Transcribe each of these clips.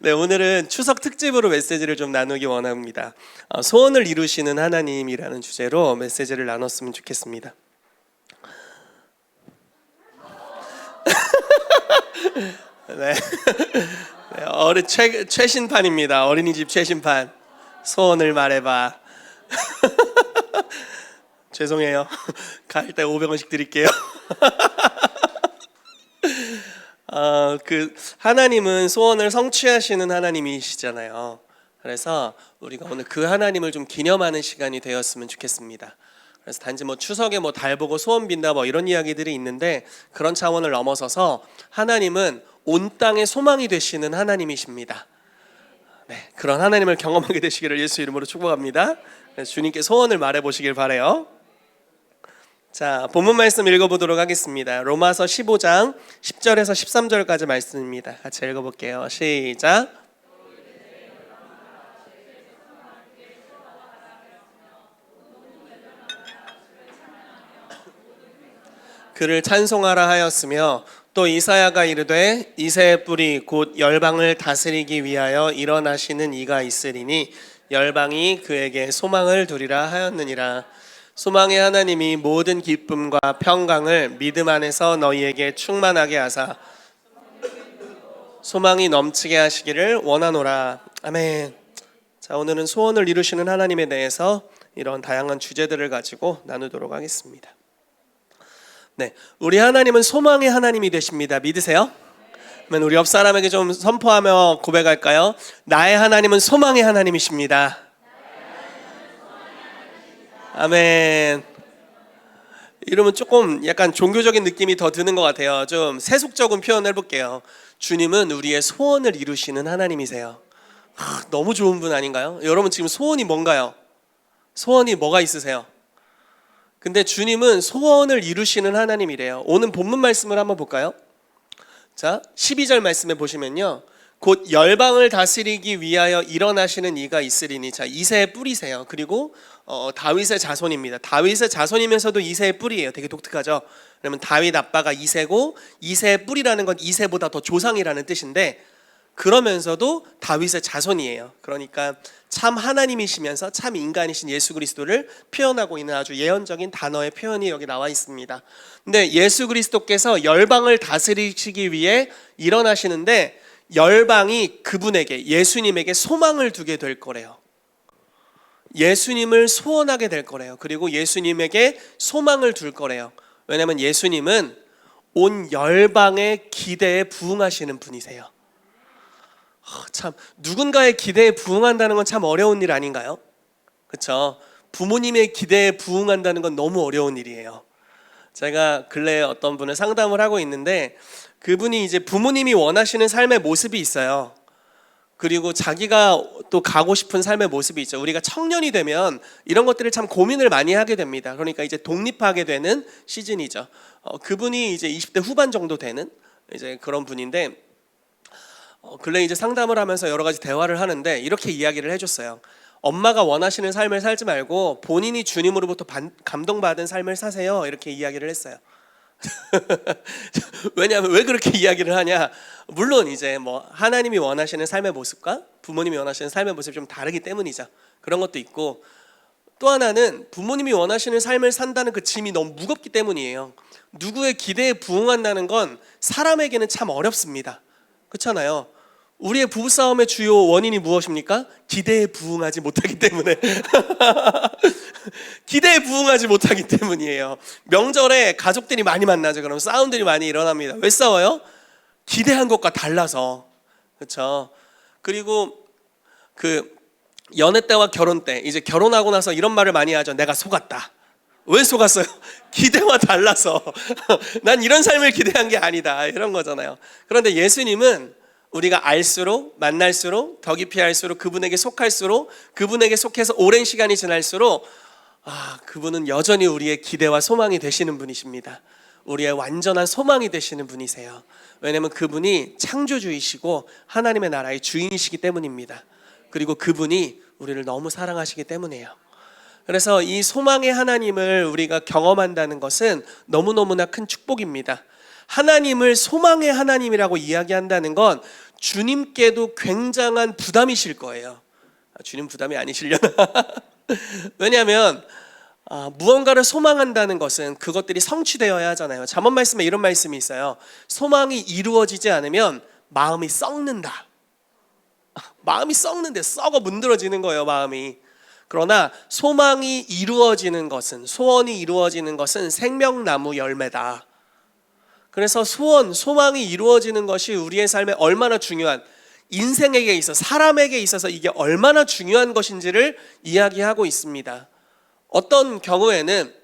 네, 오늘은 추석 특집으로 메시지를 좀 나누기 원합니다. 소원을 이루시는 하나님이라는 주제로 메시지를 나눴으면 좋겠습니다. 네, 네, 최신판입니다. 어린이집 최신판. 소원을 말해봐. 죄송해요. 갈 때 500원씩 드릴게요. 하나님은 소원을 성취하시는 하나님이시잖아요. 그래서 우리가 오늘 그 하나님을 좀 기념하는 시간이 되었으면 좋겠습니다. 그래서 단지 추석에 달 보고 소원 빈다 이런 이야기들이 있는데, 그런 차원을 넘어서서 하나님은 온 땅의 소망이 되시는 하나님이십니다. 네, 그런 하나님을 경험하게 되시기를 예수 이름으로 축복합니다. 그래서 주님께 소원을 말해 보시길 바라요. 자, 본문 말씀 읽어보도록 하겠습니다. 로마서 15장 10절에서 13절까지 말씀입니다. 같이 읽어볼게요. 시작. 그를 찬송하라 하였으며, 또 이사야가 이르되 이새의 뿌리 곧 열방을 다스리기 위하여 일어나시는 이가 있으리니 열방이 그에게 소망을 두리라 하였느니라. 소망의 하나님이 모든 기쁨과 평강을 믿음 안에서 너희에게 충만하게 하사 소망이 넘치게 하시기를 원하노라. 아멘. 자, 오늘은 소원을 이루시는 하나님에 대해서 이런 다양한 주제들을 가지고 나누도록 하겠습니다. 네, 우리 하나님은 소망의 하나님이 되십니다. 믿으세요? 그러면 우리 옆 사람에게 좀 선포하며 고백할까요? 나의 하나님은 소망의 하나님이십니다. 아멘. 이러면 조금 약간 종교적인 느낌이 더 드는 것 같아요. 좀 세속적인 표현을 해볼게요. 주님은 우리의 소원을 이루시는 하나님이세요. 너무 좋은 분 아닌가요? 여러분 지금 소원이 뭔가요? 소원이 뭐가 있으세요? 근데 주님은 소원을 이루시는 하나님이래요. 오늘 본문 말씀을 한번 볼까요? 자, 12절 말씀에 보시면요, 곧 열방을 다스리기 위하여 일어나시는 이가 있으리니. 자, 이새의 뿌리세요. 그리고 다윗의 자손입니다. 다윗의 자손이면서도 이새의 뿌리예요. 되게 독특하죠? 그러면 다윗 아빠가 이새고, 이새의 뿌리라는 건 이새보다 더 조상이라는 뜻인데, 그러면서도 다윗의 자손이에요. 그러니까 참 하나님이시면서 참 인간이신 예수 그리스도를 표현하고 있는 아주 예언적인 단어의 표현이 여기 나와 있습니다. 근데 예수 그리스도께서 열방을 다스리시기 위해 일어나시는데, 열방이 그분에게, 예수님에게 소망을 두게 될 거래요. 예수님을 소원하게 될 거래요. 그리고 예수님에게 소망을 둘 거래요. 왜냐하면 예수님은 온 열방의 기대에 부응하시는 분이세요. 참, 누군가의 기대에 부응한다는 건 참 어려운 일 아닌가요? 그렇죠? 부모님의 기대에 부응한다는 건 너무 어려운 일이에요. 제가 근래에 어떤 분을 상담을 하고 있는데, 그분이 이제 부모님이 원하시는 삶의 모습이 있어요. 그리고 자기가 또 가고 싶은 삶의 모습이 있죠. 우리가 청년이 되면 이런 것들을 참 고민을 많이 하게 됩니다. 그러니까 이제 독립하게 되는 시즌이죠. 그분이 이제 20대 후반 정도 되는 이제 그런 분인데, 근래 이제 상담을 하면서 여러 가지 대화를 하는데 이렇게 이야기를 해줬어요. 엄마가 원하시는 삶을 살지 말고 본인이 주님으로부터 감동받은 삶을 사세요. 이렇게 이야기를 했어요. 왜냐하면 왜 그렇게 이야기를 하냐? 물론 이제 하나님이 원하시는 삶의 모습과 부모님이 원하시는 삶의 모습이 좀 다르기 때문이죠. 그런 것도 있고, 또 하나는 부모님이 원하시는 삶을 산다는 그 짐이 너무 무겁기 때문이에요. 누구의 기대에 부응한다는 건 사람에게는 참 어렵습니다. 그렇잖아요. 우리의 부부싸움의 주요 원인이 무엇입니까? 기대에 부응하지 못하기 때문에. 기대에 부응하지 못하기 때문이에요. 명절에 가족들이 많이 만나죠. 그럼 싸움들이 많이 일어납니다. 왜 싸워요? 기대한 것과 달라서. 그렇죠? 그리고 연애 때와 결혼 때, 이제 결혼하고 나서 이런 말을 많이 하죠. 내가 속았다. 왜 속았어요? 기대와 달라서. 난 이런 삶을 기대한 게 아니다, 이런 거잖아요. 그런데 예수님은 우리가 알수록, 만날수록, 더 깊이 알수록, 그분에게 속할수록, 그분에게 속해서 오랜 시간이 지날수록 그분은 여전히 우리의 기대와 소망이 되시는 분이십니다. 우리의 완전한 소망이 되시는 분이세요. 왜냐하면 그분이 창조주이시고 하나님의 나라의 주인이시기 때문입니다. 그리고 그분이 우리를 너무 사랑하시기 때문이에요. 그래서 이 소망의 하나님을 우리가 경험한다는 것은 너무너무나 큰 축복입니다. 하나님을 소망의 하나님이라고 이야기한다는 건 주님께도 굉장한 부담이실 거예요. 주님 부담이 아니시려나? 왜냐하면 무언가를 소망한다는 것은 그것들이 성취되어야 하잖아요. 잠언 말씀에 이런 말씀이 있어요. 소망이 이루어지지 않으면 마음이 썩는다. 마음이 썩는데 썩어 문드러지는 거예요, 마음이. 그러나 소망이 이루어지는 것은, 소원이 이루어지는 것은 생명나무 열매다. 그래서 소망이 이루어지는 것이 우리의 삶에 얼마나 중요한, 인생에게 있어서, 사람에게 있어서 이게 얼마나 중요한 것인지를 이야기하고 있습니다. 어떤 경우에는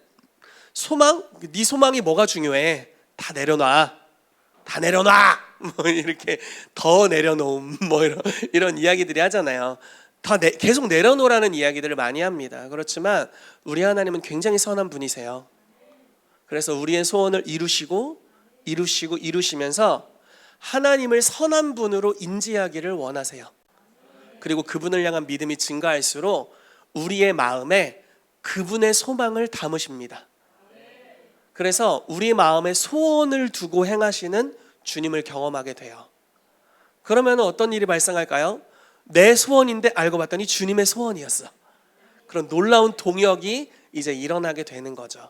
네 소망이 뭐가 중요해? 다 내려놔. 다 내려놔. 뭐 이렇게 더 내려놓음 뭐 이런 이야기들이 하잖아요. 계속 내려놓으라는 이야기들을 많이 합니다. 그렇지만 우리 하나님은 굉장히 선한 분이세요. 그래서 우리의 소원을 이루시면서 하나님을 선한 분으로 인지하기를 원하세요. 그리고 그분을 향한 믿음이 증가할수록 우리의 마음에 그분의 소망을 담으십니다. 그래서 우리 마음에 소원을 두고 행하시는 주님을 경험하게 돼요. 그러면 어떤 일이 발생할까요? 내 소원인데 알고 봤더니 주님의 소원이었어. 그런 놀라운 동역이 이제 일어나게 되는 거죠.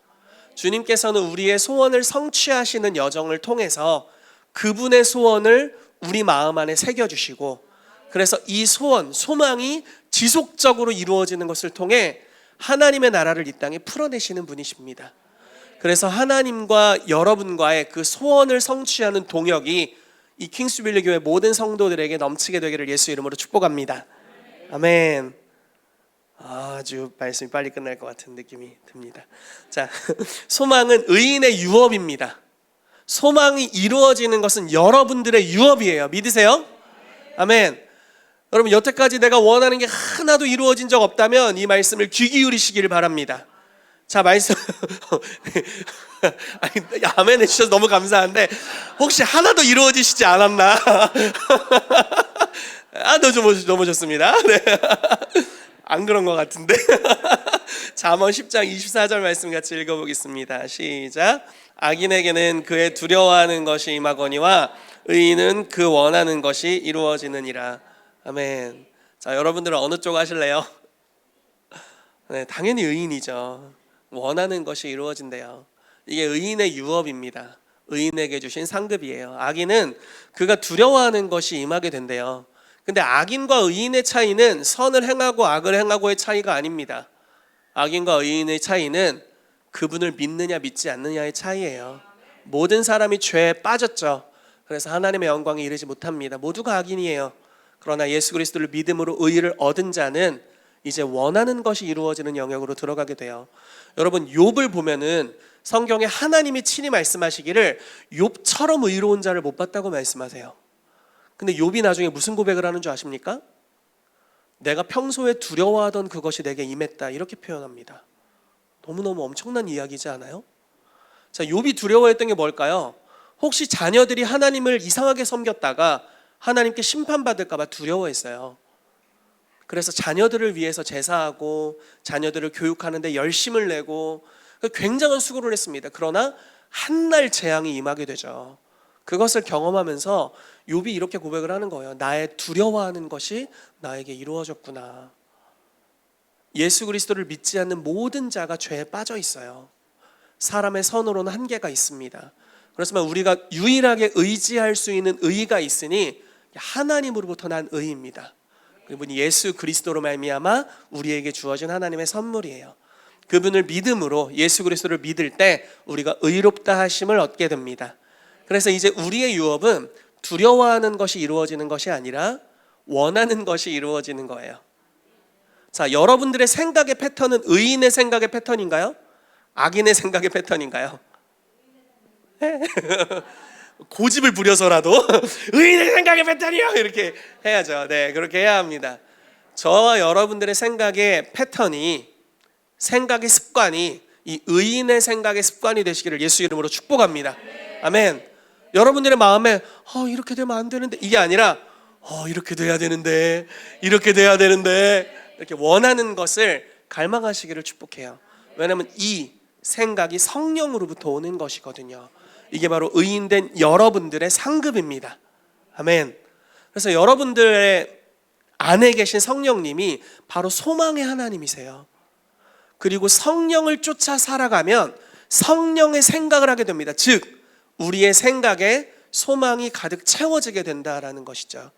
주님께서는 우리의 소원을 성취하시는 여정을 통해서 그분의 소원을 우리 마음 안에 새겨주시고, 그래서 이 소망이 지속적으로 이루어지는 것을 통해 하나님의 나라를 이 땅에 풀어내시는 분이십니다. 그래서 하나님과 여러분과의 그 소원을 성취하는 동역이 이 킹스빌리 교회 모든 성도들에게 넘치게 되기를 예수 이름으로 축복합니다. 아멘. 아주 말씀이 빨리 끝날 것 같은 느낌이 듭니다. 자, 소망은 의인의 유업입니다. 소망이 이루어지는 것은 여러분들의 유업이에요. 믿으세요? 아멘. 여러분, 여태까지 내가 원하는 게 하나도 이루어진 적 없다면 이 말씀을 귀 기울이시기를 바랍니다. 자, 말씀 아멘 해주셔서 너무 감사한데 혹시 하나도 이루어지시지 않았나? 너무 좋습니다. 네. 안 그런 것 같은데. 잠언 10장 24절 말씀 같이 읽어보겠습니다. 시작. 악인에게는 그의 두려워하는 것이 임하거니와 의인은 그 원하는 것이 이루어지느니라. 아멘. 자, 여러분들은 어느 쪽 하실래요? 네, 당연히 의인이죠. 원하는 것이 이루어진대요. 이게 의인의 유업입니다. 의인에게 주신 상급이에요. 악인은 그가 두려워하는 것이 임하게 된대요. 근데 악인과 의인의 차이는 선을 행하고 악을 행하고의 차이가 아닙니다. 악인과 의인의 차이는 그분을 믿느냐 믿지 않느냐의 차이예요. 모든 사람이 죄에 빠졌죠. 그래서 하나님의 영광에 이르지 못합니다. 모두가 악인이에요. 그러나 예수 그리스도를 믿음으로 의를 얻은 자는 이제 원하는 것이 이루어지는 영역으로 들어가게 돼요. 여러분, 욥을 보면은 성경에 하나님이 친히 말씀하시기를 욥처럼 의로운 자를 못 봤다고 말씀하세요. 근데 욥이 나중에 무슨 고백을 하는 줄 아십니까? 내가 평소에 두려워하던 그것이 내게 임했다, 이렇게 표현합니다. 너무너무 엄청난 이야기지 않아요? 자, 욥이 두려워했던 게 뭘까요? 혹시 자녀들이 하나님을 이상하게 섬겼다가 하나님께 심판받을까 봐 두려워했어요. 그래서 자녀들을 위해서 제사하고 자녀들을 교육하는 데 열심을 내고 굉장한 수고를 했습니다. 그러나 한날 재앙이 임하게 되죠. 그것을 경험하면서 욥이 이렇게 고백을 하는 거예요. 나의 두려워하는 것이 나에게 이루어졌구나. 예수 그리스도를 믿지 않는 모든 자가 죄에 빠져 있어요. 사람의 선으로는 한계가 있습니다. 그렇지만 우리가 유일하게 의지할 수 있는 의의가 있으니 하나님으로부터 난 의의입니다. 그분이 예수 그리스도로 말미암아 우리에게 주어진 하나님의 선물이에요. 그분을 믿음으로, 예수 그리스도를 믿을 때 우리가 의롭다 하심을 얻게 됩니다. 그래서 이제 우리의 유업은 두려워하는 것이 이루어지는 것이 아니라 원하는 것이 이루어지는 거예요. 자, 여러분들의 생각의 패턴은 의인의 생각의 패턴인가요? 악인의 생각의 패턴인가요? 고집을 부려서라도 의인의 생각의 패턴이요, 이렇게 해야죠. 네, 그렇게 해야 합니다. 저와 여러분들의 생각의 패턴이, 생각의 습관이 이 의인의 생각의 습관이 되시기를 예수 이름으로 축복합니다. 아멘. 여러분들의 마음에 이렇게 되면 안 되는데, 이게 아니라 이렇게 돼야 되는데, 이렇게 돼야 되는데, 이렇게 원하는 것을 갈망하시기를 축복해요. 왜냐하면 이 생각이 성령으로부터 오는 것이거든요. 이게 바로 의인된 여러분들의 상급입니다. 아멘. 그래서 여러분들의 안에 계신 성령님이 바로 소망의 하나님이세요. 그리고 성령을 쫓아 살아가면 성령의 생각을 하게 됩니다. 즉 우리의 생각에 소망이 가득 채워지게 된다라는 것이죠.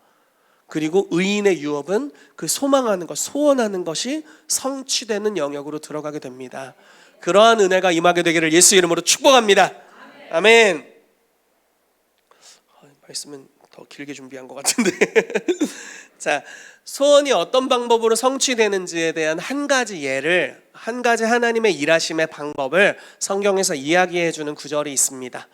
그리고 의인의 유업은 그 소망하는 것, 소원하는 것이 성취되는 영역으로 들어가게 됩니다. 그러한 은혜가 임하게 되기를 예수 이름으로 축복합니다. 아멘. 말씀은 더 길게 준비한 것 같은데 자, 소원이 어떤 방법으로 성취되는지에 대한 한 가지 예를, 한 가지 하나님의 일하심의 방법을 성경에서 이야기해 주는 구절이 있습니다.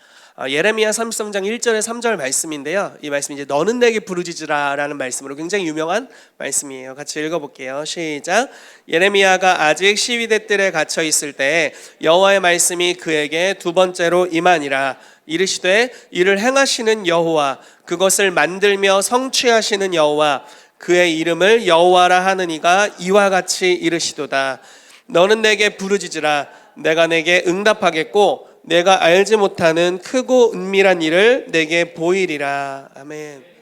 예레미야 33장 1절에 3절 말씀인데요, 이 말씀이 이제 너는 내게 부르짖으라 라는 말씀으로 굉장히 유명한 말씀이에요. 같이 읽어볼게요. 시작. 예레미야가 아직 시위대 뜰에 갇혀 있을 때 여호와의 말씀이 그에게 두 번째로 임하니라. 이르시되 이를 행하시는 여호와, 그것을 만들며 성취하시는 여호와, 그의 이름을 여호와라 하느니가 이와 같이 이르시도다. 너는 내게 부르짖으라. 내가 내게 응답하겠고 내가 알지 못하는 크고 은밀한 일을 내게 보이리라. 아멘.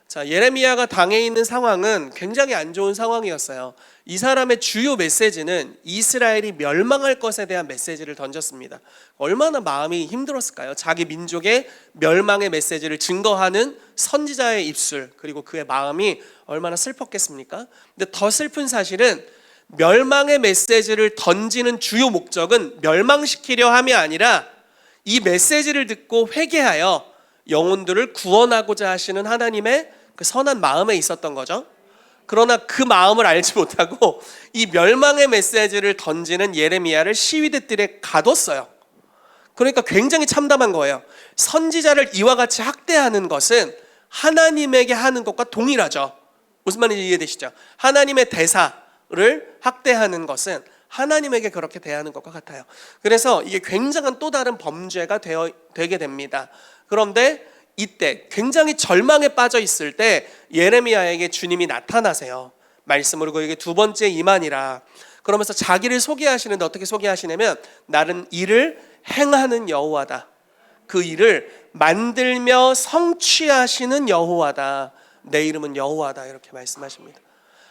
자, 예레미야가 당해 있는 상황은 굉장히 안 좋은 상황이었어요. 이 사람의 주요 메시지는 이스라엘이 멸망할 것에 대한 메시지를 던졌습니다. 얼마나 마음이 힘들었을까요? 자기 민족의 멸망의 메시지를 증거하는 선지자의 입술, 그리고 그의 마음이 얼마나 슬펐겠습니까? 근데 더 슬픈 사실은 멸망의 메시지를 던지는 주요 목적은 멸망시키려 함이 아니라 이 메시지를 듣고 회개하여 영혼들을 구원하고자 하시는 하나님의 그 선한 마음에 있었던 거죠. 그러나 그 마음을 알지 못하고 이 멸망의 메시지를 던지는 예레미야를 시위대 뜰에 가뒀어요. 그러니까 굉장히 참담한 거예요. 선지자를 이와 같이 학대하는 것은 하나님에게 하는 것과 동일하죠. 무슨 말인지 이해되시죠? 하나님의 대사를 학대하는 것은 하나님에게 그렇게 대하는 것과 같아요. 그래서 이게 굉장한 또 다른 범죄가 되게 됩니다. 그런데 이때 굉장히 절망에 빠져 있을 때 예레미야에게 주님이 나타나세요. 말씀으로 그에게 두 번째 임하니라. 그러면서 자기를 소개하시는데 어떻게 소개하시냐면 나는 이를 행하는 여호와다. 그 일을 만들며 성취하시는 여호와다. 내 이름은 여호와다. 이렇게 말씀하십니다.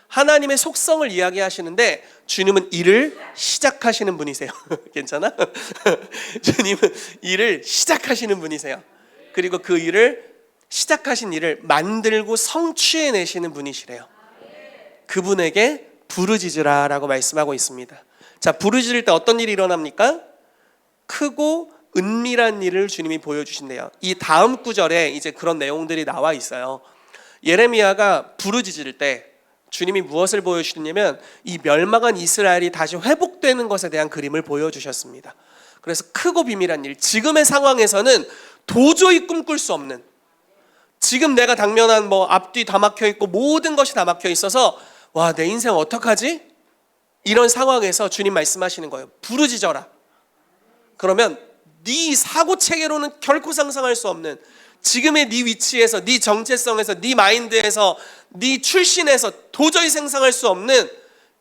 하나님의 속성을 이야기하시는데 주님은 일을 시작하시는 분이세요. 괜찮아? 주님은 일을 시작하시는 분이세요. 그리고 그 일을 시작하신 일을 만들고 성취해내시는 분이시래요. 그분에게 부르짖으라 라고 말씀하고 있습니다. 자, 부르짖을 때 어떤 일이 일어납니까? 크고 은밀한 일을 주님이 보여주신대요. 이 다음 구절에 이제 그런 내용들이 나와 있어요. 예레미야가 부르짖을 때 주님이 무엇을 보여주셨냐면 이 멸망한 이스라엘이 다시 회복되는 것에 대한 그림을 보여주셨습니다. 그래서 크고 비밀한 일, 지금의 상황에서는 도저히 꿈꿀 수 없는, 지금 내가 당면한 앞뒤 다 막혀 있고 모든 것이 다 막혀 있어서 와, 내 인생 어떡하지? 이런 상황에서 주님 말씀하시는 거예요. 부르짖어라. 그러면 네 사고 체계로는 결코 상상할 수 없는, 지금의 네 위치에서, 네 정체성에서, 네 마인드에서, 네 출신에서 도저히 상상할 수 없는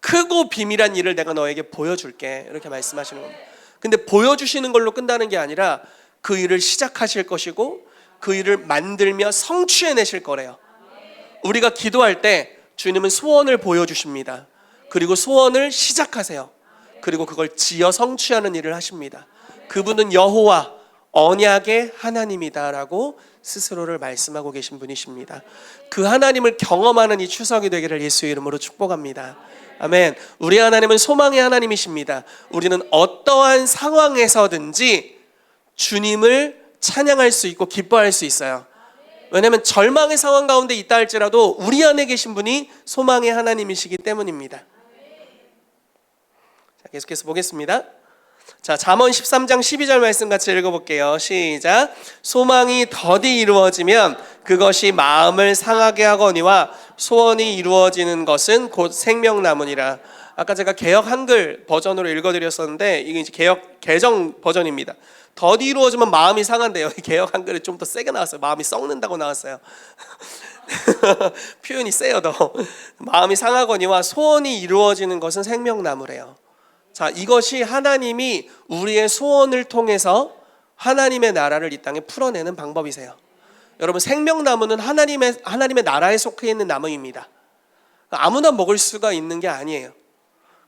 크고 비밀한 일을 내가 너에게 보여줄게. 이렇게 말씀하시는 겁니다. 근데 보여주시는 걸로 끝나는 게 아니라 그 일을 시작하실 것이고 그 일을 만들며 성취해내실 거래요. 우리가 기도할 때 주님은 소원을 보여주십니다. 그리고 소원을 시작하세요. 그리고 그걸 지어 성취하는 일을 하십니다. 그분은 여호와, 언약의 하나님이다라고 스스로를 말씀하고 계신 분이십니다. 그 하나님을 경험하는 이 추석이 되기를 예수의 이름으로 축복합니다. 아멘. 우리 하나님은 소망의 하나님이십니다. 우리는 어떠한 상황에서든지 주님을 찬양할 수 있고 기뻐할 수 있어요. 왜냐하면 절망의 상황 가운데 있다 할지라도 우리 안에 계신 분이 소망의 하나님이시기 때문입니다. 자, 계속해서 보겠습니다. 자, 잠언 13장 12절 말씀 같이 읽어볼게요. 시작. 소망이 더디 이루어지면 그것이 마음을 상하게 하거니와 소원이 이루어지는 것은 곧 생명나무니라. 아까 제가 개역 한글 버전으로 읽어드렸었는데 이게 이제 개역 개정 버전입니다. 더디 이루어지면 마음이 상한대요. 개역 한글이 좀 더 세게 나왔어요. 마음이 썩는다고 나왔어요. 표현이 세요. 더 마음이 상하거니와 소원이 이루어지는 것은 생명나무래요. 자, 이것이 하나님이 우리의 소원을 통해서 하나님의 나라를 이 땅에 풀어내는 방법이세요. 여러분, 생명나무는 하나님의 나라에 속해 있는 나무입니다. 아무나 먹을 수가 있는 게 아니에요.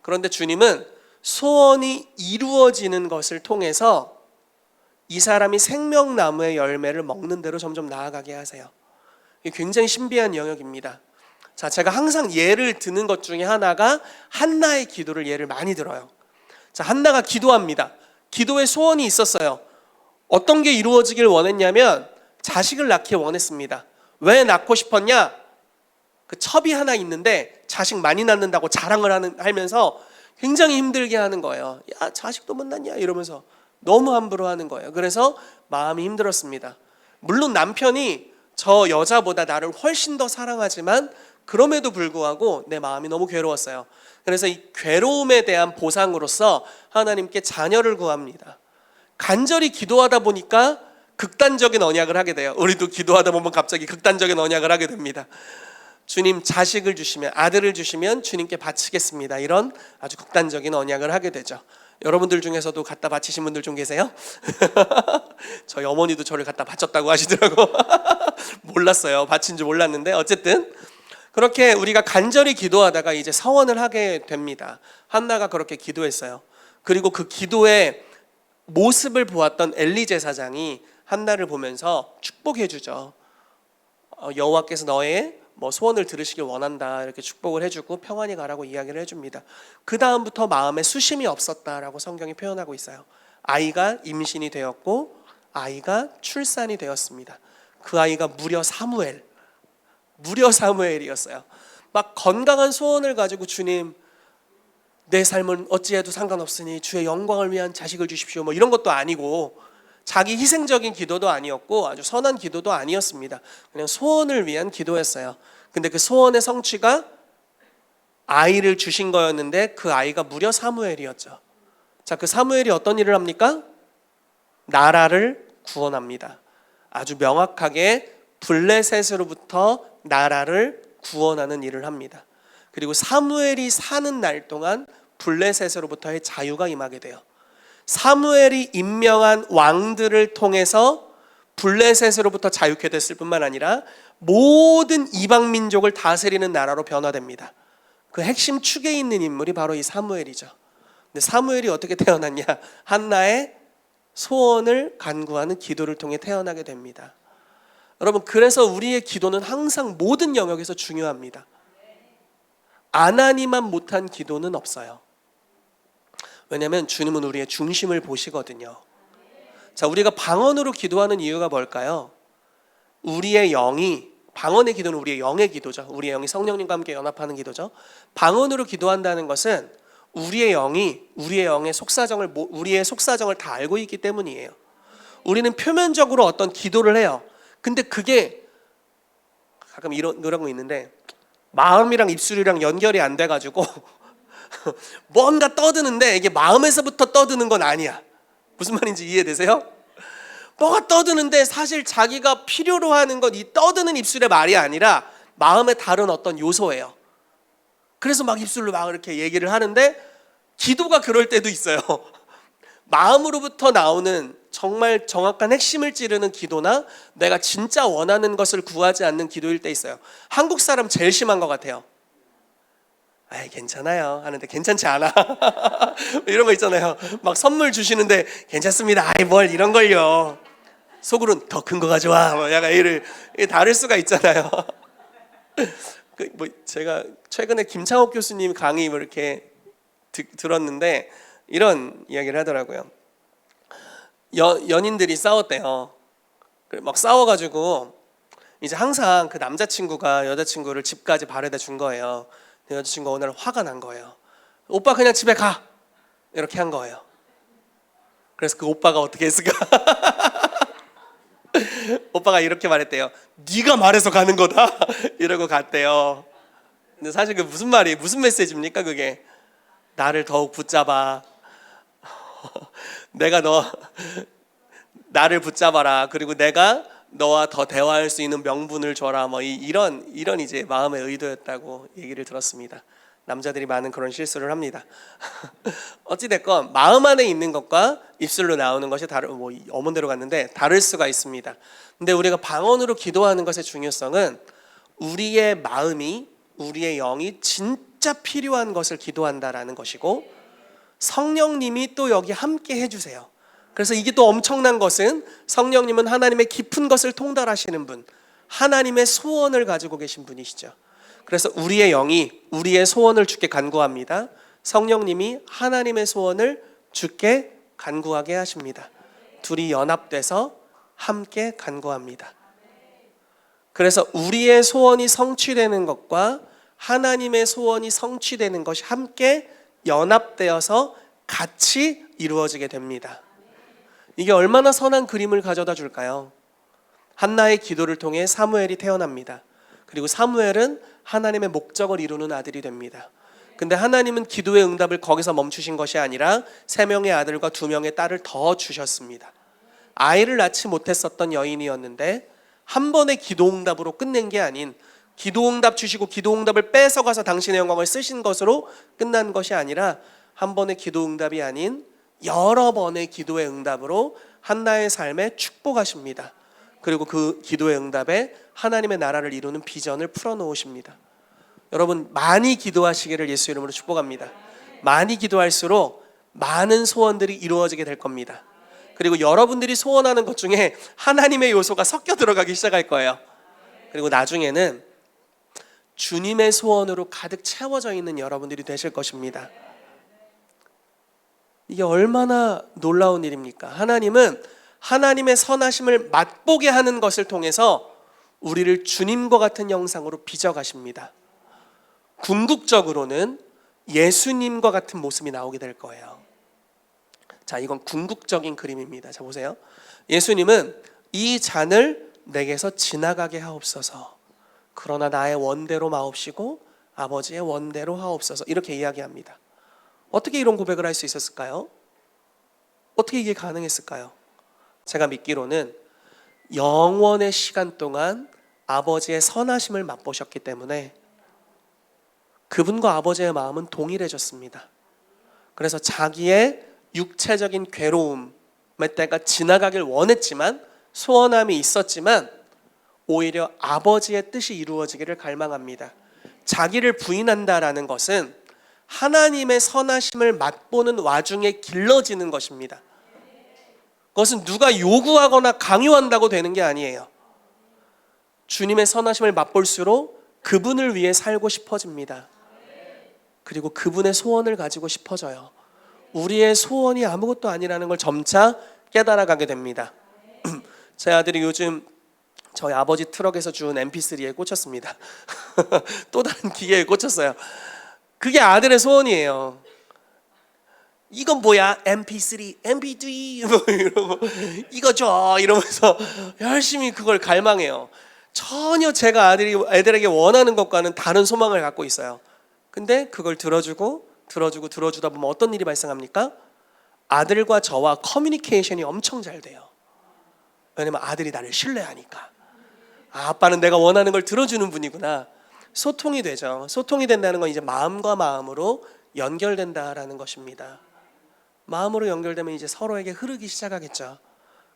그런데 주님은 소원이 이루어지는 것을 통해서 이 사람이 생명나무의 열매를 먹는 대로 점점 나아가게 하세요. 이게 굉장히 신비한 영역입니다. 자, 제가 항상 예를 드는 것 중에 하나가 한나의 기도를 예를 많이 들어요. 자, 한나가 기도합니다. 기도에 소원이 있었어요. 어떤 게 이루어지길 원했냐면 자식을 낳기 원했습니다. 왜 낳고 싶었냐? 그 첩이 하나 있는데 자식 많이 낳는다고 자랑을 하면서 굉장히 힘들게 하는 거예요. 야, 자식도 못 낳냐? 이러면서 너무 함부로 하는 거예요. 그래서 마음이 힘들었습니다. 물론 남편이 저 여자보다 나를 훨씬 더 사랑하지만 그럼에도 불구하고 내 마음이 너무 괴로웠어요. 그래서 이 괴로움에 대한 보상으로서 하나님께 자녀를 구합니다. 간절히 기도하다 보니까 극단적인 언약을 하게 돼요. 우리도 기도하다 보면 갑자기 극단적인 언약을 하게 됩니다. 주님, 자식을 주시면, 아들을 주시면 주님께 바치겠습니다. 이런 아주 극단적인 언약을 하게 되죠. 여러분들 중에서도 갖다 바치신 분들 좀 계세요? 저희 어머니도 저를 갖다 바쳤다고 하시더라고. 몰랐어요. 바친 줄 몰랐는데 어쨌든 그렇게 우리가 간절히 기도하다가 이제 서원을 하게 됩니다. 한나가 그렇게 기도했어요. 그리고 그 기도의 모습을 보았던 엘리 제사장이 한나를 보면서 축복해 주죠. 여호와께서 너의 소원을 들으시길 원한다, 이렇게 축복을 해주고 평안히 가라고 이야기를 해줍니다. 그 다음부터 마음에 수심이 없었다라고 성경이 표현하고 있어요. 아이가 임신이 되었고 아이가 출산이 되었습니다. 그 아이가 무려 사무엘이었어요. 막 건강한 소원을 가지고 주님, 내 삶은 어찌해도 상관없으니 주의 영광을 위한 자식을 주십시오, 이런 것도 아니고 자기 희생적인 기도도 아니었고 아주 선한 기도도 아니었습니다. 그냥 소원을 위한 기도였어요. 근데 그 소원의 성취가 아이를 주신 거였는데 그 아이가 무려 사무엘이었죠. 자, 그 사무엘이 어떤 일을 합니까? 나라를 구원합니다. 아주 명확하게 블레셋으로부터 나라를 구원하는 일을 합니다. 그리고 사무엘이 사는 날 동안 블레셋으로부터의 자유가 임하게 돼요. 사무엘이 임명한 왕들을 통해서 블레셋으로부터 자유케 됐을 뿐만 아니라 모든 이방 민족을 다스리는 나라로 변화됩니다. 그 핵심 축에 있는 인물이 바로 이 사무엘이죠. 근데 사무엘이 어떻게 태어났냐? 한나의 소원을 간구하는 기도를 통해 태어나게 됩니다. 여러분, 그래서 우리의 기도는 항상 모든 영역에서 중요합니다. 안 하니만 못한 기도는 없어요. 왜냐하면 주님은 우리의 중심을 보시거든요. 자, 우리가 방언으로 기도하는 이유가 뭘까요? 우리의 영이, 방언의 기도는 우리의 영의 기도죠. 우리의 영이 성령님과 함께 연합하는 기도죠. 방언으로 기도한다는 것은 우리의 영이 우리의 속사정을 다 알고 있기 때문이에요. 우리는 표면적으로 어떤 기도를 해요. 근데 그게 가끔 이런 거 있는데 마음이랑 입술이랑 연결이 안 돼가지고 뭔가 떠드는데 이게 마음에서부터 떠드는 건 아니야. 무슨 말인지 이해되세요? 뭐가 떠드는데 사실 자기가 필요로 하는 건 이 떠드는 입술의 말이 아니라 마음의 다른 어떤 요소예요. 그래서 막 입술로 막 이렇게 얘기를 하는데 기도가 그럴 때도 있어요. 마음으로부터 나오는 정말 정확한 핵심을 찌르는 기도나 내가 진짜 원하는 것을 구하지 않는 기도일 때 있어요. 한국 사람 제일 심한 것 같아요. 아이, 괜찮아요 하는데 괜찮지 않아. 이런 거 있잖아요. 막 선물 주시는데 괜찮습니다. 아이, 뭘 이런 걸요. 속으로는 더 큰 거 가져와. 약간 이를 다를 수가 있잖아요. 제가 최근에 김창옥 교수님 강의 이렇게 들었는데 이런 이야기를 하더라고요. 연인들이 싸웠대요. 막 싸워가지고 이제 항상 그 남자친구가 여자친구를 집까지 바래다 준 거예요. 여자친구가 오늘 화가 난 거예요. 오빠 그냥 집에 가, 이렇게 한 거예요. 그래서 그 오빠가 어떻게 했을까? 오빠가 이렇게 말했대요. 네가 말해서 가는 거다. 이러고 갔대요. 근데 사실 그 무슨 메시지입니까? 그게 나를 더욱 붙잡아. 내가 나를 붙잡아라. 그리고 내가 너와 더 대화할 수 있는 명분을 줘라. 이런 이제 마음의 의도였다고 얘기를 들었습니다. 남자들이 많은 그런 실수를 합니다. 어찌됐건 마음 안에 있는 것과 입술로 나오는 것이 어머니대로 갔는데 다를 수가 있습니다. 근데 우리가 방언으로 기도하는 것의 중요성은 우리의 마음이, 우리의 영이 진짜 필요한 것을 기도한다라는 것이고, 성령님이 또 여기 함께 해주세요. 그래서 이게 또 엄청난 것은, 성령님은 하나님의 깊은 것을 통달하시는 분, 하나님의 소원을 가지고 계신 분이시죠. 그래서 우리의 영이 우리의 소원을 주께 간구합니다. 성령님이 하나님의 소원을 주께 간구하게 하십니다. 둘이 연합돼서 함께 간구합니다. 그래서 우리의 소원이 성취되는 것과 하나님의 소원이 성취되는 것이 함께 연합되어서 같이 이루어지게 됩니다. 이게 얼마나 선한 그림을 가져다 줄까요? 한나의 기도를 통해 사무엘이 태어납니다. 그리고 사무엘은 하나님의 목적을 이루는 아들이 됩니다. 근데 하나님은 기도의 응답을 거기서 멈추신 것이 아니라 3명의 아들과 2명의 딸을 더 주셨습니다. 아이를 낳지 못했었던 여인이었는데 한 번의 기도 응답으로 끝낸 게 아닌, 기도 응답 주시고 기도 응답을 뺏어가서 당신의 영광을 쓰신 것으로 끝난 것이 아니라, 한 번의 기도 응답이 아닌 여러 번의 기도의 응답으로 한나의 삶에 축복하십니다. 그리고 그 기도의 응답에 하나님의 나라를 이루는 비전을 풀어놓으십니다. 여러분, 많이 기도하시기를 예수 이름으로 축복합니다. 많이 기도할수록 많은 소원들이 이루어지게 될 겁니다. 그리고 여러분들이 소원하는 것 중에 하나님의 요소가 섞여 들어가기 시작할 거예요. 그리고 나중에는 주님의 소원으로 가득 채워져 있는 여러분들이 되실 것입니다. 이게 얼마나 놀라운 일입니까? 하나님은 하나님의 선하심을 맛보게 하는 것을 통해서 우리를 주님과 같은 형상으로 빚어가십니다. 궁극적으로는 예수님과 같은 모습이 나오게 될 거예요. 자, 이건 궁극적인 그림입니다. 자, 보세요. 예수님은 이 잔을 내게서 지나가게 하옵소서. 그러나 나의 원대로 마옵시고 아버지의 원대로 하옵소서. 이렇게 이야기합니다. 어떻게 이런 고백을 할 수 있었을까요? 어떻게 이게 가능했을까요? 제가 믿기로는 영원의 시간 동안 아버지의 선하심을 맛보셨기 때문에 그분과 아버지의 마음은 동일해졌습니다. 그래서 자기의 육체적인 괴로움의 때가 지나가길 원했지만, 소원함이 있었지만 오히려 아버지의 뜻이 이루어지기를 갈망합니다. 자기를 부인한다라는 것은 하나님의 선하심을 맛보는 와중에 길러지는 것입니다. 그것은 누가 요구하거나 강요한다고 되는 게 아니에요. 주님의 선하심을 맛볼수록 그분을 위해 살고 싶어집니다. 그리고 그분의 소원을 가지고 싶어져요. 우리의 소원이 아무것도 아니라는 걸 점차 깨달아가게 됩니다. 제 아들이 요즘 저희 아버지 트럭에서 준 mp3에 꽂혔습니다. 또 다른 기계에 꽂혔어요. 그게 아들의 소원이에요. 이건 뭐야? mp3, mp3 이거 줘 이러면서 열심히 그걸 갈망해요. 전혀 제가 애들에게 원하는 것과는 다른 소망을 갖고 있어요. 근데 그걸 들어주다 보면 어떤 일이 발생합니까? 아들과 저와 커뮤니케이션이 엄청 잘 돼요. 왜냐면 아들이 나를 신뢰하니까. 아빠는 내가 원하는 걸 들어주는 분이구나. 소통이 되죠. 소통이 된다는 건 이제 마음과 마음으로 연결된다라는 것입니다. 마음으로 연결되면 이제 서로에게 흐르기 시작하겠죠.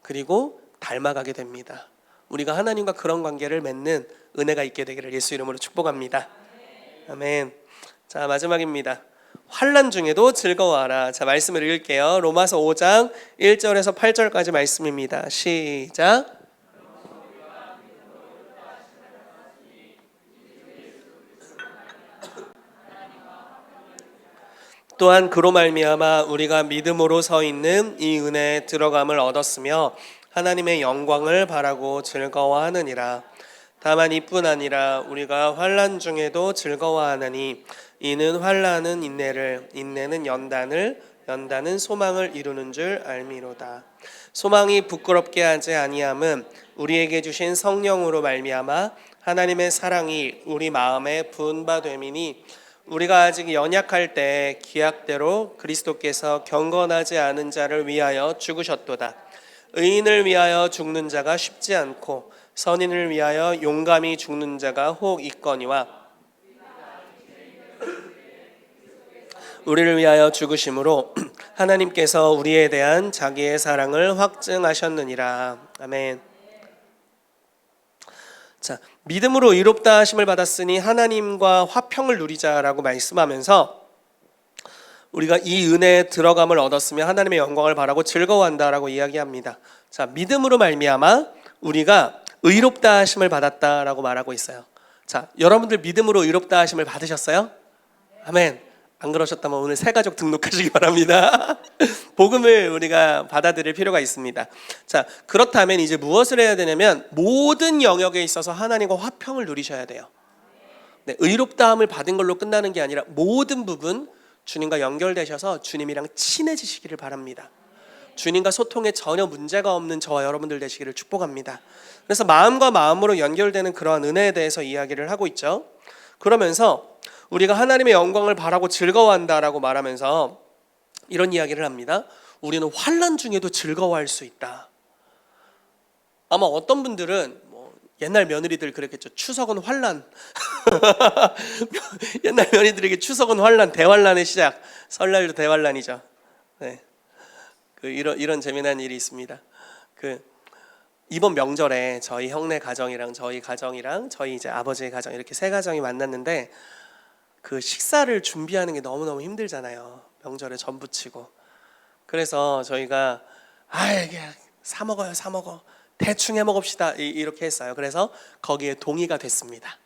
그리고 닮아가게 됩니다. 우리가 하나님과 그런 관계를 맺는 은혜가 있게 되기를 예수 이름으로 축복합니다. 아멘. 자, 마지막입니다. 환난 중에도 즐거워하라. 자, 말씀을 읽을게요. 로마서 5장 1절에서 8절까지 말씀입니다. 시작. 또한 그로 말미암아 우리가 믿음으로 서 있는 이 은혜에 들어감을 얻었으며 하나님의 영광을 바라고 즐거워하느니라. 다만 이뿐 아니라 우리가 환난 중에도 즐거워하나니 이는 환난은 인내를, 인내는 연단을, 연단은 소망을 이루는 줄 알미로다. 소망이 부끄럽게 하지 아니함은 우리에게 주신 성령으로 말미암아 하나님의 사랑이 우리 마음에 부은 바 됨이니 우리가 아직 연약할 때 기약대로 그리스도께서 경건하지 않은 자를 위하여 죽으셨도다. 의인을 위하여 죽는 자가 쉽지 않고 선인을 위하여 용감히 죽는 자가 혹 있거니와 우리를 위하여 죽으심으로 하나님께서 우리에 대한 자기의 사랑을 확증하셨느니라. 아멘. 자, 믿음으로 의롭다 하심을 받았으니 하나님과 화평을 누리자라고 말씀하면서 우리가 이 은혜에 들어감을 얻었으며 하나님의 영광을 바라고 즐거워한다라고 이야기합니다. 자, 믿음으로 말미암아 우리가 의롭다 하심을 받았다라고 말하고 있어요. 자, 여러분들 믿음으로 의롭다 하심을 받으셨어요? 아멘. 안 그러셨다면 오늘 새 가족 등록하시기 바랍니다. 복음을 우리가 받아들일 필요가 있습니다. 자, 그렇다면 이제 무엇을 해야 되냐면 모든 영역에 있어서 하나님과 화평을 누리셔야 돼요. 네, 의롭다함을 받은 걸로 끝나는 게 아니라 모든 부분 주님과 연결되셔서 주님이랑 친해지시기를 바랍니다. 주님과 소통에 전혀 문제가 없는 저와 여러분들 되시기를 축복합니다. 그래서 마음과 마음으로 연결되는 그러한 은혜에 대해서 이야기를 하고 있죠. 그러면서 우리가 하나님의 영광을 바라고 즐거워한다라고 말하면서 이런 이야기를 합니다. 우리는 환난 중에도 즐거워할 수 있다. 아마 어떤 분들은 옛날 며느리들 그랬겠죠. 추석은 환난. 옛날 며느리들에게 추석은 환난, 대환란의 시작. 설날도 대환란이죠. 네. 이런 재미난 일이 있습니다. 이번 명절에 저희 형네 가정이랑 저희 이제 아버지의 가정 이렇게 세 가정이 만났는데 그 식사를 준비하는 게 너무너무 힘들잖아요. 명절에 전 부치고. 그래서 저희가 그냥 사 먹어. 대충 해 먹읍시다. 이렇게 했어요. 그래서 거기에 동의가 됐습니다.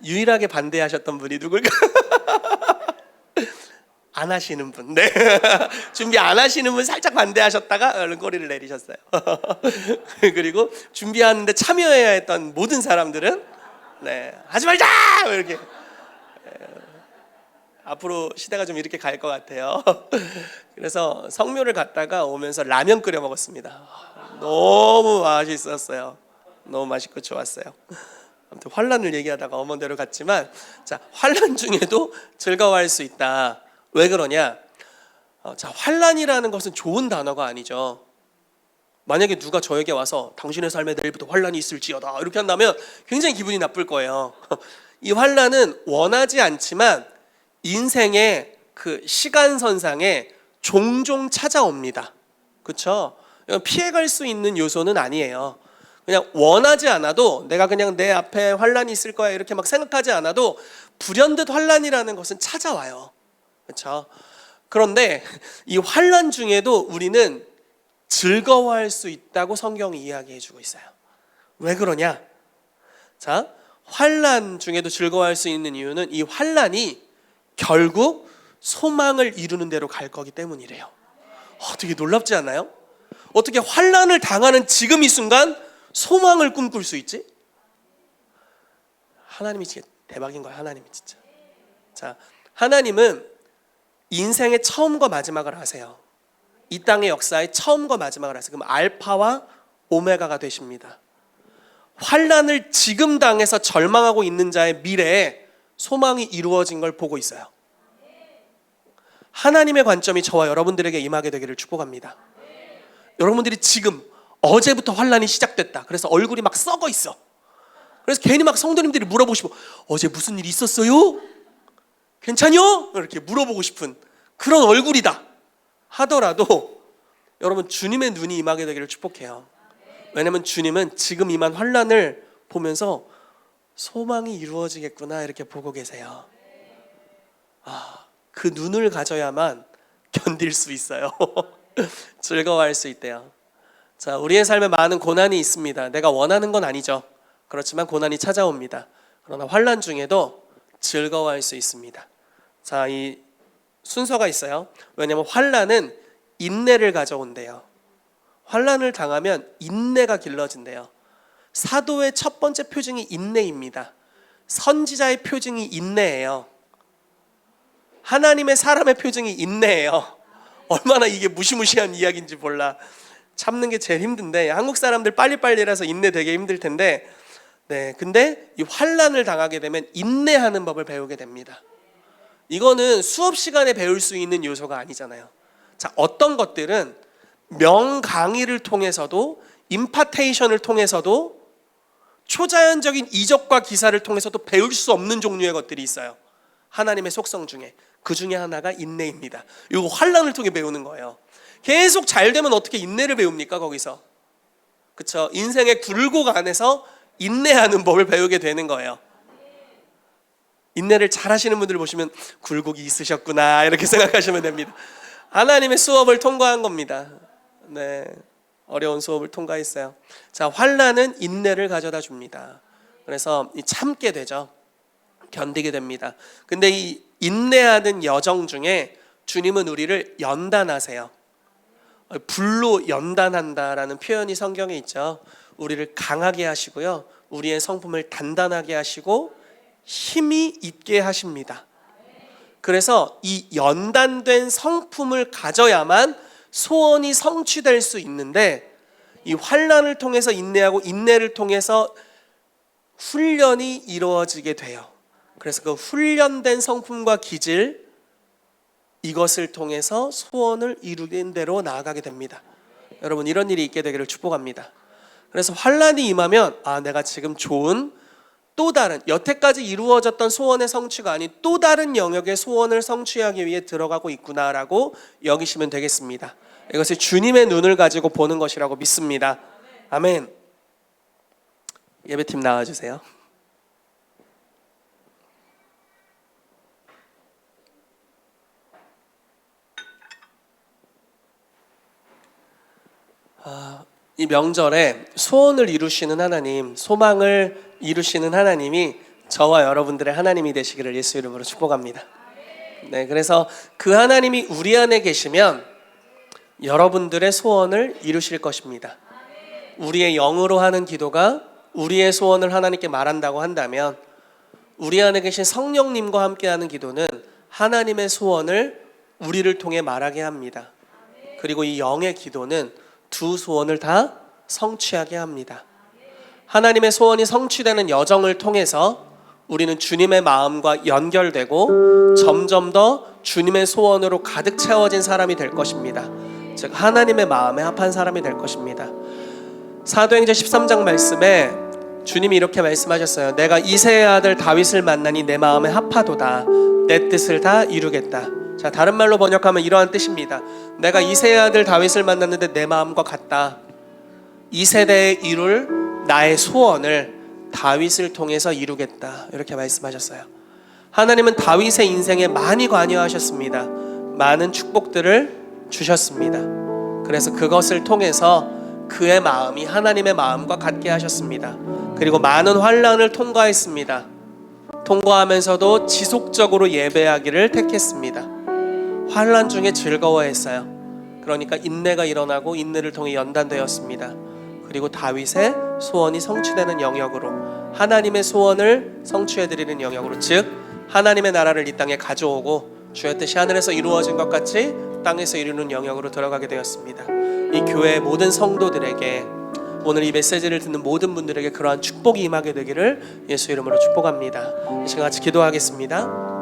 유일하게 반대하셨던 분이 누굴까? 안 하시는 분. 네. 준비 안 하시는 분 살짝 반대하셨다가 얼른 꼬리를 내리셨어요. 그리고 준비하는데 참여해야 했던 모든 사람들은 하지 말자! 이렇게. 앞으로 시대가 좀 이렇게 갈 것 같아요. 그래서 성묘를 갔다가 오면서 라면 끓여 먹었습니다. 너무 맛있었어요. 너무 맛있고 좋았어요. 아무튼 환란을 얘기하다가 엄원대로 갔지만, 자, 환란 중에도 즐거워할 수 있다. 왜 그러냐? 자, 환란이라는 것은 좋은 단어가 아니죠. 만약에 누가 저에게 와서 당신의 삶에 내일부터 환란이 있을지어다 이렇게 한다면 굉장히 기분이 나쁠 거예요. 이 환란은 원하지 않지만 인생의 그 시간선상에 종종 찾아옵니다. 그렇죠? 피해갈 수 있는 요소는 아니에요. 그냥 원하지 않아도 내가 그냥 내 앞에 환란이 있을 거야 이렇게 막 생각하지 않아도 불현듯 환란이라는 것은 찾아와요. 그렇죠? 그런데 이 환란 중에도 우리는 즐거워할 수 있다고 성경이 이야기해주고 있어요. 왜 그러냐? 자, 환란 중에도 즐거워할 수 있는 이유는 이 환란이 결국 소망을 이루는 대로 갈 거기 때문이래요. 되게 놀랍지 않나요? 어떻게 환란을 당하는 지금 이 순간 소망을 꿈꿀 수 있지? 하나님이 진짜 대박인 거야. 하나님이 진짜. 자, 하나님은 인생의 처음과 마지막을 아세요. 이 땅의 역사의 처음과 마지막을 아세요. 그럼 알파와 오메가가 되십니다. 환란을 지금 당해서 절망하고 있는 자의 미래에 소망이 이루어진 걸 보고 있어요. 하나님의 관점이 저와 여러분들에게 임하게 되기를 축복합니다. 여러분들이 지금 어제부터 환란이 시작됐다. 그래서 얼굴이 막 썩어 있어. 그래서 괜히 막 성도님들이 물어보시고 어제 무슨 일 있었어요? 괜찮요? 이렇게 물어보고 싶은 그런 얼굴이다 하더라도 여러분 주님의 눈이 임하게 되기를 축복해요. 왜냐하면 주님은 지금 임한 환란을 보면서 소망이 이루어지겠구나 이렇게 보고 계세요. 그 눈을 가져야만 견딜 수 있어요. 즐거워할 수 있대요. 자, 우리의 삶에 많은 고난이 있습니다. 내가 원하는 건 아니죠. 그렇지만 고난이 찾아옵니다. 그러나 환난 중에도 즐거워할 수 있습니다. 자, 이 순서가 있어요. 왜냐하면 환난은 인내를 가져온대요. 환난을 당하면 인내가 길러진대요. 사도의 첫 번째 표징이 인내입니다. 선지자의 표징이 인내예요. 하나님의 사람의 표징이 인내예요. 얼마나 이게 무시무시한 이야기인지 몰라. 참는 게 제일 힘든데 한국 사람들 빨리빨리라서 인내 되게 힘들 텐데 근데 이 환난을 당하게 되면 인내하는 법을 배우게 됩니다. 이거는 수업 시간에 배울 수 있는 요소가 아니잖아요. 자, 어떤 것들은 명강의를 통해서도 임파테이션을 통해서도 초자연적인 이적과 기사를 통해서도 배울 수 없는 종류의 것들이 있어요. 하나님의 속성 중에 그 중에 하나가 인내입니다. 이거 환난을 통해 배우는 거예요. 계속 잘 되면 어떻게 인내를 배웁니까? 거기서 그쵸? 인생의 굴곡 안에서 인내하는 법을 배우게 되는 거예요. 인내를 잘 하시는 분들 보시면 굴곡이 있으셨구나 이렇게 생각하시면 됩니다. 하나님의 수업을 통과한 겁니다. 네, 어려운 수업을 통과했어요. 자, 환난은 인내를 가져다 줍니다. 그래서 참게 되죠. 견디게 됩니다. 근데 이 인내하는 여정 중에 주님은 우리를 연단하세요. 불로 연단한다라는 표현이 성경에 있죠. 우리를 강하게 하시고요, 우리의 성품을 단단하게 하시고 힘이 있게 하십니다. 그래서 이 연단된 성품을 가져야만 소원이 성취될 수 있는데, 이 환난을 통해서 인내하고 인내를 통해서 훈련이 이루어지게 돼요. 그래서 그 훈련된 성품과 기질, 이것을 통해서 소원을 이루는 대로 나아가게 됩니다. 여러분, 이런 일이 있게 되기를 축복합니다. 그래서 환난이 임하면 내가 지금 좋은 또 다른, 여태까지 이루어졌던 소원의 성취가 아닌 또 다른 영역의 소원을 성취하기 위해 들어가고 있구나라고 여기시면 되겠습니다. 이것을 주님의 눈을 가지고 보는 것이라고 믿습니다. 아멘. 예배팀 나와주세요. 이 명절에 소원을 이루시는 하나님, 소망을 이루시는 하나님이 저와 여러분들의 하나님이 되시기를 예수 이름으로 축복합니다. 네, 그래서 그 하나님이 우리 안에 계시면 여러분들의 소원을 이루실 것입니다. 우리의 영으로 하는 기도가 우리의 소원을 하나님께 말한다고 한다면, 우리 안에 계신 성령님과 함께 하는 기도는 하나님의 소원을 우리를 통해 말하게 합니다. 그리고 이 영의 기도는 두 소원을 다 성취하게 합니다. 하나님의 소원이 성취되는 여정을 통해서 우리는 주님의 마음과 연결되고 점점 더 주님의 소원으로 가득 채워진 사람이 될 것입니다. 즉 하나님의 마음에 합한 사람이 될 것입니다. 사도행전 13장 말씀에 주님이 이렇게 말씀하셨어요. 내가 이새의 아들 다윗을 만나니 내 마음에 합하도다. 내 뜻을 다 이루겠다. 자, 다른 말로 번역하면 이러한 뜻입니다. 내가 이새의 아들 다윗을 만났는데 내 마음과 같다. 이 세대에 이룰 나의 소원을 다윗을 통해서 이루겠다. 이렇게 말씀하셨어요. 하나님은 다윗의 인생에 많이 관여하셨습니다. 많은 축복들을 주셨습니다. 그래서 그것을 통해서 그의 마음이 하나님의 마음과 같게 하셨습니다. 그리고 많은 환난을 통과했습니다. 통과하면서도 지속적으로 예배하기를 택했습니다. 환난 중에 즐거워했어요. 그러니까 인내가 일어나고 인내를 통해 연단되었습니다. 그리고 다윗의 소원이 성취되는 영역으로, 하나님의 소원을 성취해드리는 영역으로, 즉 하나님의 나라를 이 땅에 가져오고 주의 뜻이 하늘에서 이루어진 것 같이 땅에서 이루는 영역으로 들어가게 되었습니다. 이 교회의 모든 성도들에게, 오늘 이 메시지를 듣는 모든 분들에게 그러한 축복이 임하게 되기를 예수 이름으로 축복합니다. 이 시간 같이 기도하겠습니다.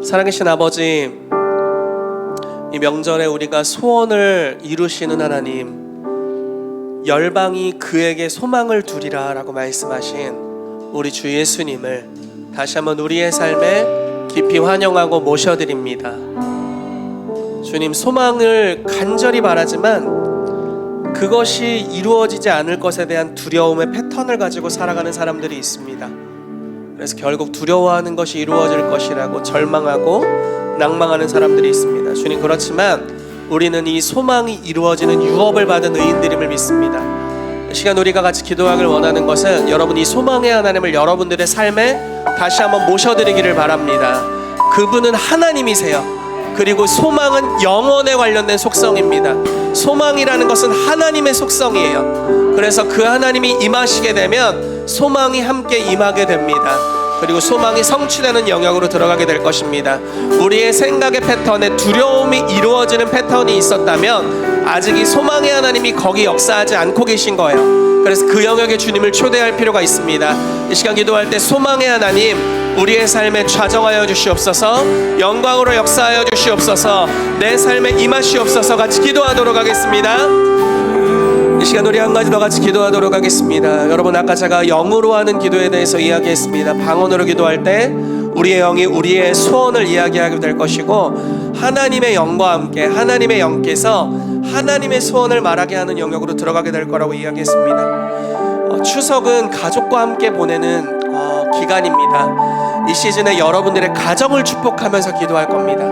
살아계신 아버지, 이 명절에 우리가 소원을 이루시는 하나님, 열방이 그에게 소망을 두리라 라고 말씀하신 우리 주 예수님을 다시 한번 우리의 삶에 깊이 환영하고 모셔드립니다. 주님, 소망을 간절히 바라지만 그것이 이루어지지 않을 것에 대한 두려움의 패턴을 가지고 살아가는 사람들이 있습니다. 그래서 결국 두려워하는 것이 이루어질 것이라고 절망하고 낭망하는 사람들이 있습니다. 주님, 그렇지만 우리는 이 소망이 이루어지는 유업을 받은 의인들임을 믿습니다. 이 시간 우리가 같이 기도하길 원하는 것은 여러분, 이 소망의 하나님을 여러분들의 삶에 다시 한번 모셔드리기를 바랍니다. 그분은 하나님이세요. 그리고 소망은 영원에 관련된 속성입니다. 소망이라는 것은 하나님의 속성이에요. 그래서 그 하나님이 임하시게 되면 소망이 함께 임하게 됩니다. 그리고 소망이 성취되는 영역으로 들어가게 될 것입니다. 우리의 생각의 패턴에 두려움이 이루어지는 패턴이 있었다면 아직 이 소망의 하나님이 거기 역사하지 않고 계신 거예요. 그래서 그 영역에 주님을 초대할 필요가 있습니다. 이 시간 기도할 때 소망의 하나님, 우리의 삶에 좌정하여 주시옵소서, 영광으로 역사하여 주시옵소서, 내 삶에 임하시옵소서 같이 기도하도록 하겠습니다. 이 시간 우리 한 가지 더 같이 기도하도록 하겠습니다. 여러분, 아까 제가 영으로 하는 기도에 대해서 이야기했습니다. 방언으로 기도할 때 우리의 영이 우리의 소원을 이야기하게 될 것이고, 하나님의 영과 함께 하나님의 영께서 하나님의 소원을 말하게 하는 영역으로 들어가게 될 거라고 이야기했습니다. 추석은 가족과 함께 보내는 기간입니다. 이 시즌에 여러분들의 가정을 축복하면서 기도할 겁니다.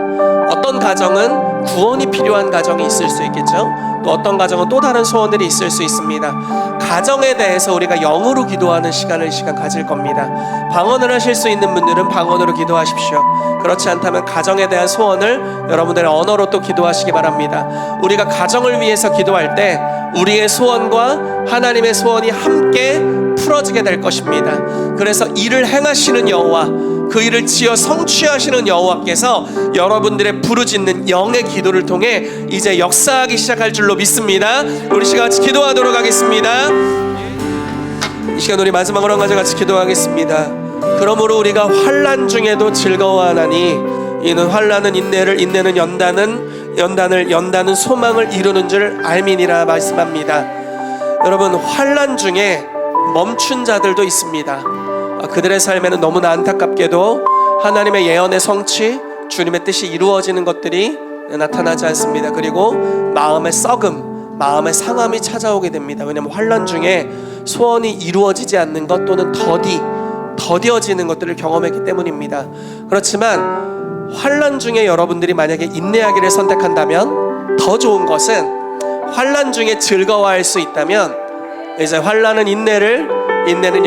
어떤 가정은 구원이 필요한 가정이 있을 수 있겠죠. 또 어떤 가정은 또 다른 소원들이 있을 수 있습니다. 가정에 대해서 우리가 영으로 기도하는 시간을 가질 겁니다. 방언을 하실 수 있는 분들은 방언으로 기도하십시오. 그렇지 않다면 가정에 대한 소원을 여러분들의 언어로 또 기도하시기 바랍니다. 우리가 가정을 위해서 기도할 때 우리의 소원과 하나님의 소원이 함께 풀어지게 될 것입니다. 그래서 이를 행하시는 여호와, 그 일을 지어 성취하시는 여호와께서 여러분들의 부르짖는 영의 기도를 통해 이제 역사하기 시작할 줄로 믿습니다. 우리 시간 같이 기도하도록 하겠습니다. 이 시간 우리 마지막으로 한 가지 같이 기도하겠습니다. 그러므로 우리가 환난 중에도 즐거워하나니 이는 환난은 인내를, 인내는 연단은 소망을 이루는 줄 알미니라 말씀합니다. 여러분, 환난 중에 멈춘 자들도 있습니다. 그들의 삶에는 너무나 안타깝게도 하나님의 예언의 성취, 주님의 뜻이 이루어지는 것들이 나타나지 않습니다. 그리고 마음의 썩음, 마음의 상함이 찾아오게 됩니다. 왜냐하면 환난 중에 소원이 이루어지지 않는 것 또는 더디어지는 것들을 경험했기 때문입니다. 그렇지만 환난 중에 여러분들이 만약에 인내하기를 선택한다면, 더 좋은 것은 환난 중에 즐거워할 수 있다면 이제 환난은 인내를, 인내는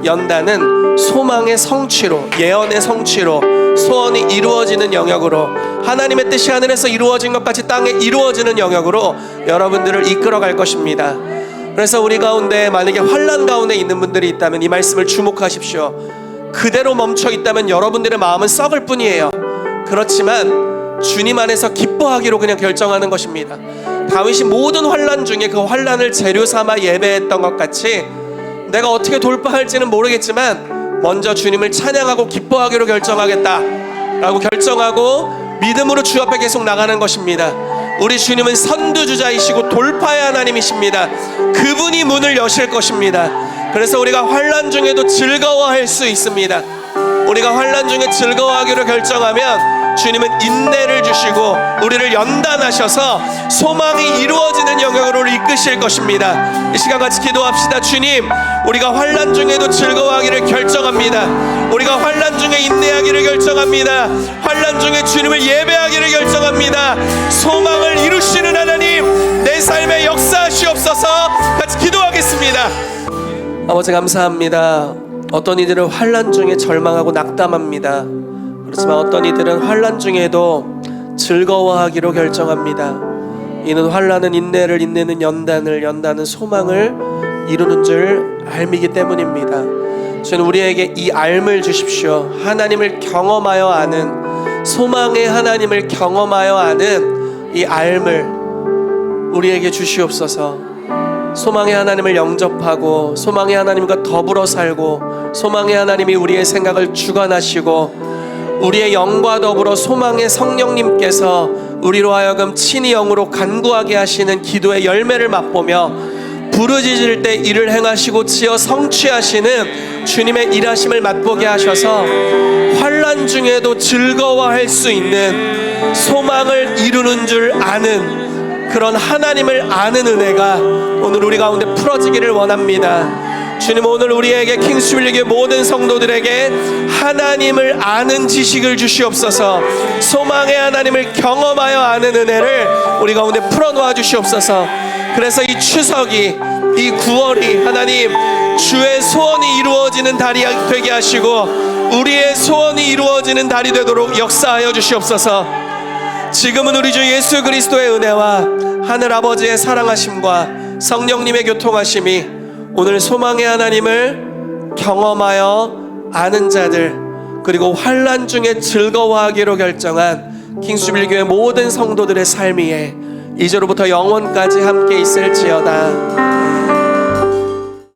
연단은 소망의 성취로, 예언의 성취로, 소원이 이루어지는 영역으로, 하나님의 뜻이 하늘에서 이루어진 것 같이 땅에 이루어지는 영역으로 여러분들을 이끌어갈 것입니다. 그래서 우리 가운데 만약에 환난 가운데 있는 분들이 있다면 이 말씀을 주목하십시오. 그대로 멈춰 있다면 여러분들의 마음은 썩을 뿐이에요. 그렇지만 주님 안에서 기뻐하기로 그냥 결정하는 것입니다. 다윗이 모든 환난 중에 그 환난을 재료 삼아 예배했던 것 같이 내가 어떻게 돌파할지는 모르겠지만 먼저 주님을 찬양하고 기뻐하기로 결정하겠다 라고 결정하고 믿음으로 주 앞에 계속 나가는 것입니다. 우리 주님은 선두주자이시고 돌파의 하나님이십니다. 그분이 문을 여실 것입니다. 그래서 우리가 환난 중에도 즐거워할 수 있습니다. 우리가 환난 중에 즐거워하기로 결정하면 주님은 인내를 주시고 우리를 연단하셔서 소망이 이루어지는 영역으로 이끄실 것입니다. 이 시간 같이 기도합시다. 주님, 우리가 환난 중에도 즐거워하기를 결정합니다. 우리가 환난 중에 인내하기를 결정합니다. 환난 중에 주님을 예배하기를 결정합니다. 소망을 이루시는 하나님, 내 삶에 역사하시옵소서. 같이 기도하겠습니다. 아버지, 감사합니다. 어떤 이들은 환난 중에 절망하고 낙담합니다. 그렇지만 어떤 이들은 환난 중에도 즐거워하기로 결정합니다. 이는 환난은 인내를, 인내는 연단은 소망을 이루는 줄 알미기 때문입니다. 주님, 우리에게 이 알을 주십시오. 하나님을 경험하여 아는, 소망의 하나님을 경험하여 아는 이 알을 우리에게 주시옵소서. 소망의 하나님을 영접하고 소망의 하나님과 더불어 살고, 소망의 하나님이 우리의 생각을 주관하시고 우리의 영과 더불어 소망의 성령님께서 우리로 하여금 친히 영으로 간구하게 하시는 기도의 열매를 맛보며 부르짖을 때 일을 행하시고 지어 성취하시는 주님의 일하심을 맛보게 하셔서 환난 중에도 즐거워할 수 있는, 소망을 이루는 줄 아는 그런 하나님을 아는 은혜가 오늘 우리 가운데 풀어지기를 원합니다. 주님, 오늘 우리에게 킹스윌리교회 모든 성도들에게 하나님을 아는 지식을 주시옵소서. 소망의 하나님을 경험하여 아는 은혜를 우리 가운데 풀어놓아 주시옵소서. 그래서 이 추석이, 이 9월이 하나님 주의 소원이 이루어지는 달이 되게 하시고 우리의 소원이 이루어지는 달이 되도록 역사하여 주시옵소서. 지금은 우리 주 예수 그리스도의 은혜와 하늘 아버지의 사랑하심과 성령님의 교통하심이 오늘 소망의 하나님을 경험하여 아는 자들, 그리고 환난 중에 즐거워하기로 결정한 킹스윌교회 모든 성도들의 삶 위에 이제로부터 영원까지 함께 있을지어다.